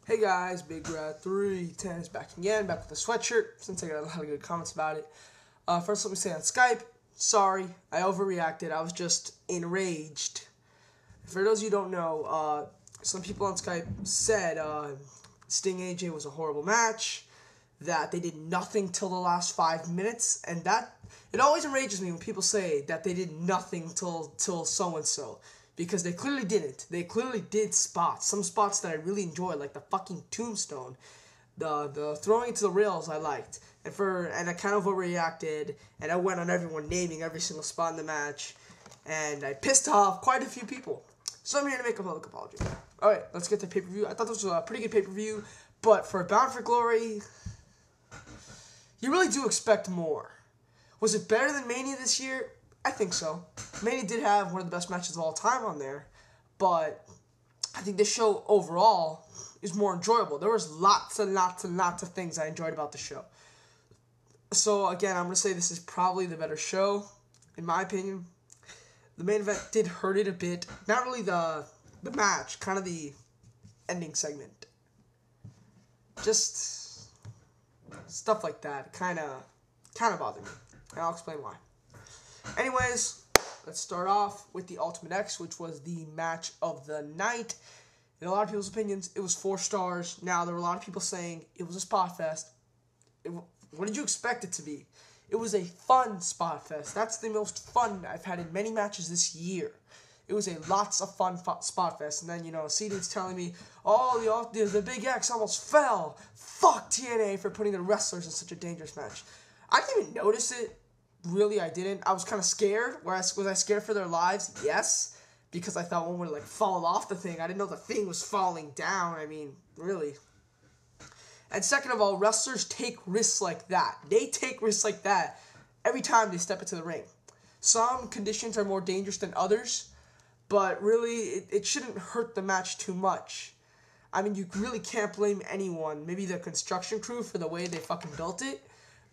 Hey guys, Big Rat 310 is back again, back with a sweatshirt, since I got a lot of good comments about it. First, let me say on Skype, sorry, I overreacted. I was just enraged. For those of you who don't know, some people on Skype said Sting AJ was a horrible match, that they did nothing till the last 5 minutes, and that, it always enrages me when people say that they did nothing till so-and-so. Because they clearly didn't. They clearly did spots. Some spots that I really enjoyed, like the fucking tombstone. The throwing into the rails I liked. And I kind of overreacted. And I went on everyone naming every single spot in the match. And I pissed off quite a few people. So I'm here to make a public apology. Alright, let's get to pay-per-view. I thought this was a pretty good pay-per-view. But for Bound for Glory, you really do expect more. Was it better than Mania this year? I think so. Mania did have one of the best matches of all time on there, but I think this show overall is more enjoyable. There was lots and lots and lots of things I enjoyed about the show. So again, I'm going to say this is probably the better show, in my opinion. The main event did hurt it a bit. Not really the match, kind of the ending segment. Just stuff like that kind of bothered me, and I'll explain why. Anyways, let's start off with the Ultimate X, which was the match of the night. In a lot of people's opinions, it was 4 stars. Now, there were a lot of people saying it was a spot fest. What did you expect it to be? It was a fun spot fest. That's the most fun I've had in many matches this year. It was a lots of fun spot fest. And then, you know, Sabin's telling me, oh, the Big X almost fell. Fuck TNA for putting the wrestlers in such a dangerous match. I didn't even notice it. Really, I didn't. I was kind of scared. Was I scared for their lives? Yes. Because I thought one would, like, fall off the thing. I didn't know the thing was falling down. I mean, really. And second of all, wrestlers take risks like that. They take risks like that every time they step into the ring. Some conditions are more dangerous than others. But really, it shouldn't hurt the match too much. I mean, you really can't blame anyone. Maybe the construction crew for the way they fucking built it.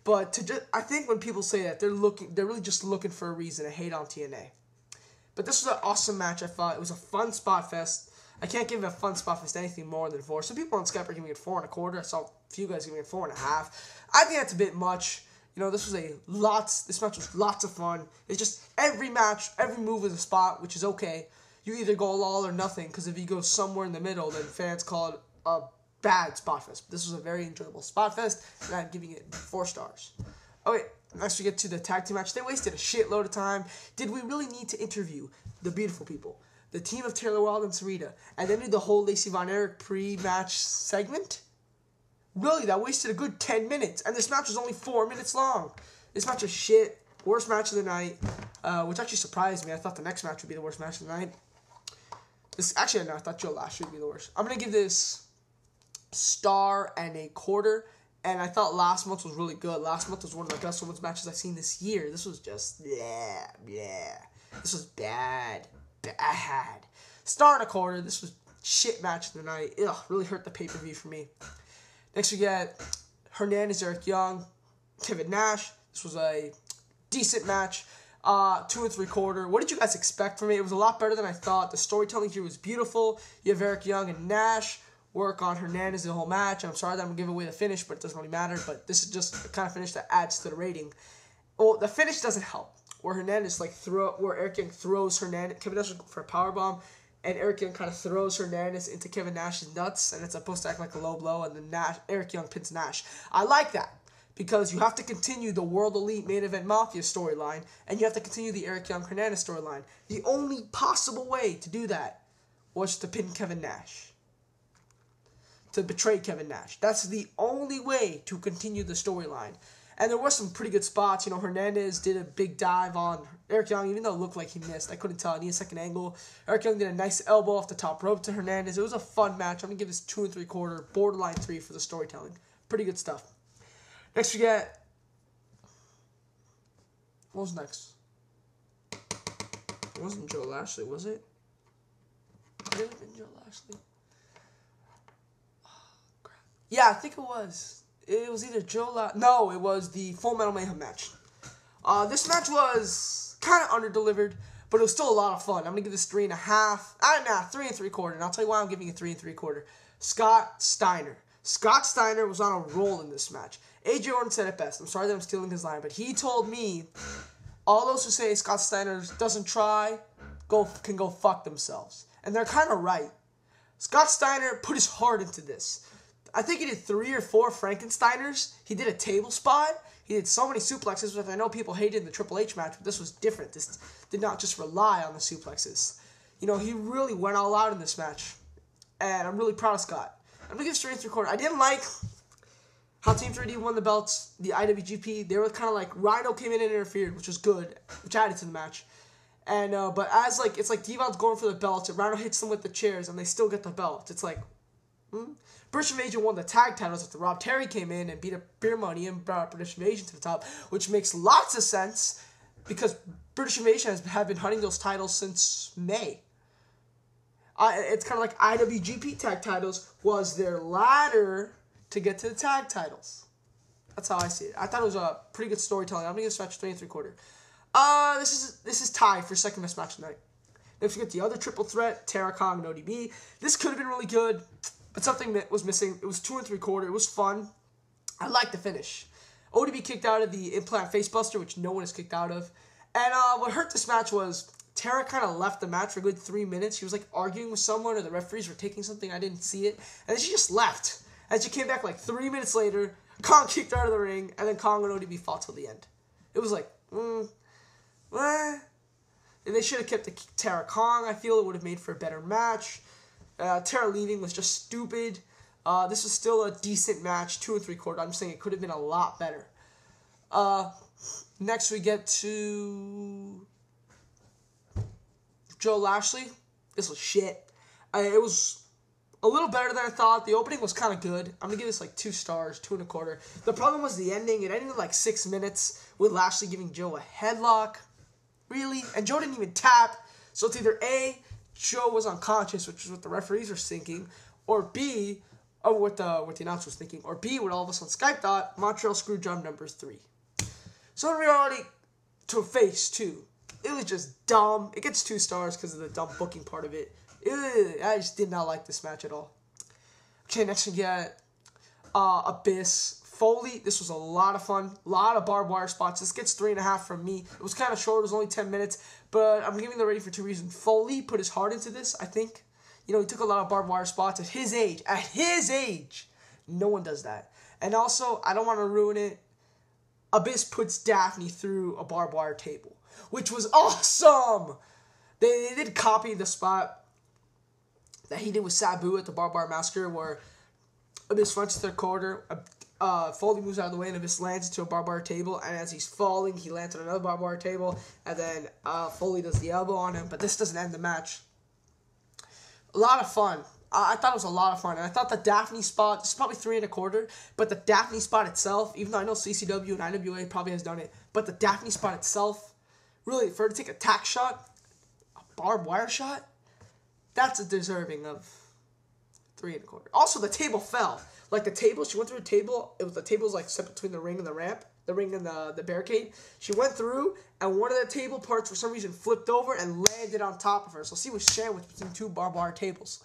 But I think when people say that, they're really just looking for a reason to hate on TNA. But this was an awesome match, I thought. It was a fun spot fest. I can't give a fun spot fest anything more than 4. Some people on Skype are giving it 4.25. I saw a few guys giving it 4.5. I think that's a bit much. You know, this match was lots of fun. It's just every match, every move is a spot, which is okay. You either go all or nothing, because if you go somewhere in the middle, then fans call it a bad spot fest. But this was a very enjoyable spot fest, and I'm giving it 4 stars. Okay, next we get to the tag team match. They wasted a shitload of time. Did we really need to interview the beautiful people, the team of Taylor Wilde and Sarita, and then do the whole Lacey Von Erich pre-match segment? Really, that wasted a good 10 minutes, and this match was only 4 minutes long. This match was shit. Worst match of the night, which actually surprised me. I thought the next match would be the worst match of the night. Actually, no, I thought Joe Lashley would be the worst. I'm going to give this $1.25, and I thought last month was really good. Last month was one of the best women's matches I've seen this year. This was just, yeah. This was bad. $1.25. This was shit match of the night. Ugh, really hurt the pay-per-view for me. Next we get Hernandez, Eric Young, Kevin Nash. This was a decent match. 2 3/4. What did you guys expect from it? It was a lot better than I thought. The storytelling here was beautiful. You have Eric Young and Nash work on Hernandez the whole match. I'm sorry that I'm going to give away the finish, but it doesn't really matter. But this is just the kind of finish that adds to the rating. Well, the finish doesn't help. Where Eric Young throws Kevin Nash for a powerbomb, and Eric Young kind of throws Hernandez into Kevin Nash's nuts, and it's supposed to act like a low blow, and then Eric Young pins Nash. I like that, because you have to continue the World Elite Main Event Mafia storyline, and you have to continue the Eric Young Hernandez storyline. The only possible way to do that was to pin Kevin Nash. To betray Kevin Nash. That's the only way to continue the storyline. And there were some pretty good spots. You know, Hernandez did a big dive on Eric Young, even though it looked like he missed. I couldn't tell. I need a second angle. Eric Young did a nice elbow off the top rope to Hernandez. It was a fun match. I'm going to give this 2 3/4, borderline 3 for the storytelling. Pretty good stuff. Next we get... What was next? It wasn't Joe Lashley, was it? It would have been Joe Lashley. Yeah, I think it was. It was either No, it was the Full Metal Mayhem match. This match was kind of underdelivered, but it was still a lot of fun. I'm going to give this 3.5. 3 3/4. And I'll tell you why I'm giving it 3 3/4. Scott Steiner. Scott Steiner was on a roll in this match. AJ Orton said it best. I'm sorry that I'm stealing his line, but he told me, all those who say Scott Steiner doesn't try can go fuck themselves. And they're kind of right. Scott Steiner put his heart into this. I think he did 3 or 4 Frankensteiners. He did a table spot. He did so many suplexes, which I know people hated in the Triple H match, but this was different. This did not just rely on the suplexes. You know, he really went all out in this match. And I'm really proud of Scott. I'm going to give it 3 3/4. I didn't like how Team 3D won the belts, the IWGP. They were kind of like, Rhino came in and interfered, which was good, which added to the match. And, but as, like, it's like Devon's going for the belts, and Rhino hits them with the chairs, and they still get the belt. It's like, British Invasion won the tag titles after Rob Terry came in and beat up Beer Money and brought British Invasion to the top, which makes lots of sense because British Invasion have been hunting those titles since May. It's kind of like IWGP tag titles was their ladder to get to the tag titles. That's how I see it. I thought it was a pretty good storytelling. I'm going to give this match 3 3/4. This is tied for second best match tonight. Next we get the other triple threat, Tara Kong and ODB. This could have been really good, but something that was missing. It was 2 3/4. It was fun. I liked the finish. ODB kicked out of the implant facebuster, which no one has kicked out of. And what hurt this match was Tara kind of left the match for a good 3 minutes. She was like arguing with someone, or the referees were taking something. I didn't see it. And then she just left. And she came back like 3 minutes later. Kong kicked her out of the ring, and then Kong and ODB fought till the end. It was like, what? And they should have kept the Tara Kong. I feel it would have made for a better match. Tara leaving was just stupid. This was still a decent match, 2 3/4. I'm saying it could have been a lot better. Next we get to Joe Lashley. This was shit. It was a little better than I thought. The opening was kind of good. I'm going to give this like 2 stars, 2 1/4. The problem was the ending. It ended in like 6 minutes with Lashley giving Joe a headlock. Really? And Joe didn't even tap. So it's either A, Joe was unconscious, which is what the referees are thinking, or B, or what the announcer was thinking, or B, what all of us on Skype thought, Montreal Screwjob number 3. So in reality, to face 2. It was just dumb. It gets 2 stars because of the dumb booking part of it. I just did not like this match at all. Okay, next we get Abyss. Foley, this was a lot of fun. A lot of barbed wire spots. This gets 3.5 from me. It was kind of short. It was only 10 minutes. But I'm giving the rating for 2 reasons. Foley put his heart into this, I think. You know, he took a lot of barbed wire spots at his age. At his age! No one does that. And also, I don't want to ruin it. Abyss puts Daphne through a barbed wire table, which was awesome! They did copy the spot that he did with Sabu at the Barbed Wire Massacre, where Abyss runs to their quarter, Foley moves out of the way, and Abyss lands into a barbed wire table, and as he's falling, he lands on another barbed wire table, and then Foley does the elbow on him, but this doesn't end the match. A lot of fun. I thought it was a lot of fun, and I thought the Daphne spot, this is probably 3 1/4, but the Daphne spot itself, even though I know CCW and IWA probably has done it, but the Daphne spot itself, really, for her to take a tack shot, a barbed wire shot, that's deserving of 3 1/4. Also, the table fell. Like the table, she went through a table. The table was like set between the ring and the ramp, the ring and the barricade. She went through, and one of the table parts for some reason flipped over and landed on top of her. So she was sandwiched between 2 barbed wire tables.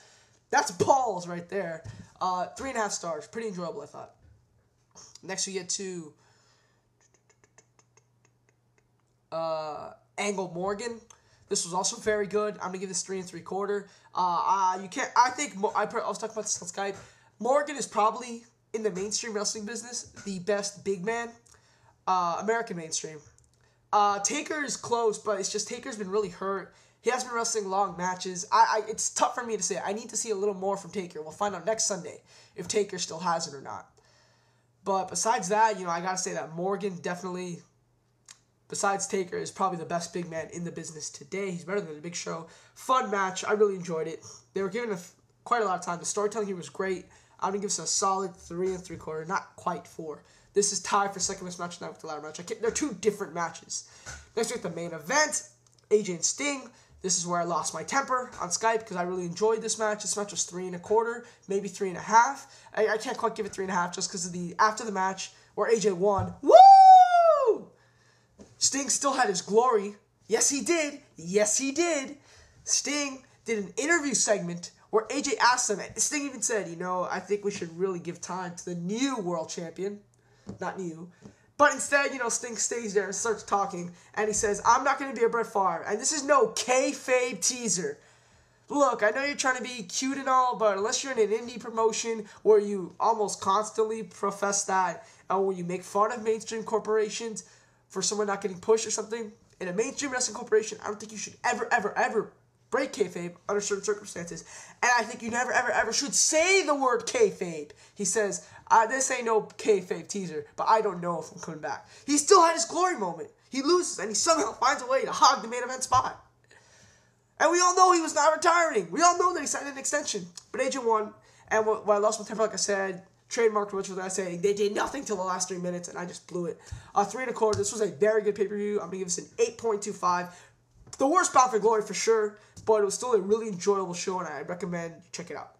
That's balls right there. 3.5 stars. Pretty enjoyable, I thought. Next, we get to Angle Morgan. This was also very good. I'm gonna give this 3 3/4. You can't. I was talking about this on Skype. Morgan is probably in the mainstream wrestling business the best big man, American mainstream. Taker is close, but it's just Taker's been really hurt. He has been wrestling long matches. It's tough for me to say. I need to see a little more from Taker. We'll find out next Sunday if Taker still has it or not. But besides that, you know, I gotta say that Morgan definitely, besides Taker, is probably the best big man in the business today. He's better than the Big Show. Fun match. I really enjoyed it. They were giving quite a lot of time. The storytelling here was great. I'm going to give this a solid 3 3/4, not quite 4. This is tied for second best match tonight with the ladder match. They're 2 different matches. Next we have the main event, AJ and Sting. This is where I lost my temper on Skype because I really enjoyed this match. This match was 3 1/4, maybe 3.5. I can't quite give it 3.5 just because of after the match where AJ won. Woo! Sting still had his glory. Yes, he did. Yes, he did. Sting did an interview segment where AJ asked him, and Sting even said, you know, I think we should really give time to the new world champion. Not new. But instead, you know, Sting stays there and starts talking, and he says, I'm not going to be a Bret Favre, and this is no kayfabe teaser. Look, I know you're trying to be cute and all, but unless you're in an indie promotion where you almost constantly profess that, and where you make fun of mainstream corporations for someone not getting pushed or something, in a mainstream wrestling corporation, I don't think you should ever break kayfabe under certain circumstances. And I think you never should say the word kayfabe. He says, this ain't no kayfabe teaser, but I don't know if I'm coming back. He still had his glory moment. He loses, and he somehow finds a way to hog the main event spot. And we all know he was not retiring. We all know that he signed an extension. But AJ won, and what I lost my temper, like I said, trademarked, which was I saying, they did nothing till the last 3 minutes, and I just blew it. 3 1/4. This was a very good pay-per-view. I'm going to give this an 8.25. The worst bout for Glory for sure, but it was still a really enjoyable show, and I recommend you check it out.